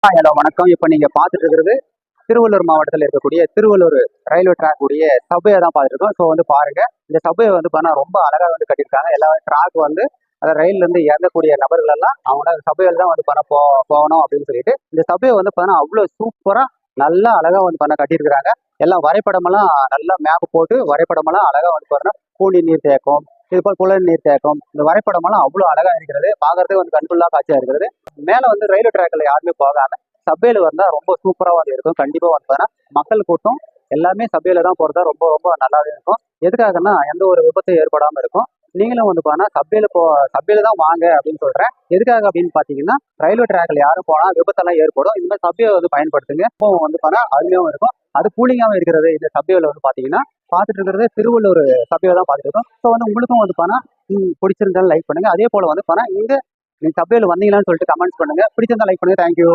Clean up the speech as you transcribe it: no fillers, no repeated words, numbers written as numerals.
Hello வணக்கம். இப்போ நீங்க பார்த்துட்டு இருக்கிறது திருவள்ளூர் மாவட்டத்தில் இருக்கக்கூடிய திருவள்ளூர் ரயில்வே ட்ராக் உடைய சபையை தான் பார்த்துட்டு இருக்கோம். ஸோ வந்து பாருங்க, இந்த சபையை வந்து பார்த்தா ரொம்ப அழகா வந்து கட்டியிருக்காங்க. எல்லா ட்ராக் வந்து அந்த ரயில்ல இருந்து இறங்கக்கூடிய நபர்கள் எல்லாம் அவங்க சபையில் தான் வந்து போகணும் அப்படின்னு சொல்லிட்டு இந்த சபையை வந்து பார்த்தா அவ்வளோ சூப்பரா நல்லா அழகா வந்து பண்ண கட்டியிருக்கிறாங்க. எல்லாம் வரைபடமெல்லாம் நல்லா மேப் போட்டு வரைபடமெல்லாம் அழகா வந்து பாருன்னா பூண்டி நீர்த்தேக்கம், இது போல் புலன் நீர்த்தேக்கம், இந்த வரைபடமெல்லாம் அவ்வளோ அழகா இருக்கிறது. பார்க்கறதுக்கு வந்து கண்கொள்ளா காட்சியா இருக்கிறது. மேல வந்து ரயில்வே ட்ராக்ல யாருமே போகாம சபையில வந்தா ரொம்ப சூப்பரா வந்து இருக்கும். கண்டிப்பா வந்து பாத்தீங்கன்னா மக்கள் கூட்டம் எல்லாமே சபையில தான் போறதா ரொம்ப ரொம்ப நல்லாவே இருக்கும். எதுக்காகன்னா எந்த ஒரு விபத்தும் ஏற்படாம இருக்கும். நீங்களும் வந்து பாத்தீங்கன்னா சபையில தான் வாங்க அப்படின்னு சொல்றேன். எதுக்காக அப்படின்னு பாத்தீங்கன்னா ரயில்வே ட்ராக்ல யாரும் போனா விபத்தெல்லாம் ஏற்படும். இந்த மாதிரி சபையை வந்து பயன்படுத்துங்க. இப்போ வந்து பாத்தீங்கன்னா அருமையாவும் இருக்கும். அது கூலிங்காவும் இருக்கிறது. இந்த சபையில வந்து பாத்தீங்கன்னா பார்த்துட்டு இருக்கிறது திருவள்ளூர் சபையை தான் பார்த்துட்டு இருக்கோம். ஸோ வந்து உங்களுக்கும் வந்து பாத்தீங்கன்னா பிடிச்சிருந்தாலும் லைக் பண்ணுங்க. அதே போல வந்து பாத்தீங்கன்னா இந்த நீங்க சபையில வந்தீங்களான்னு சொல்லிட்டு கமெண்ட்ஸ் பண்ணுங்க. பிடிச்சிருந்தா லைக் பண்ணுங்க. தேங்க்யூ.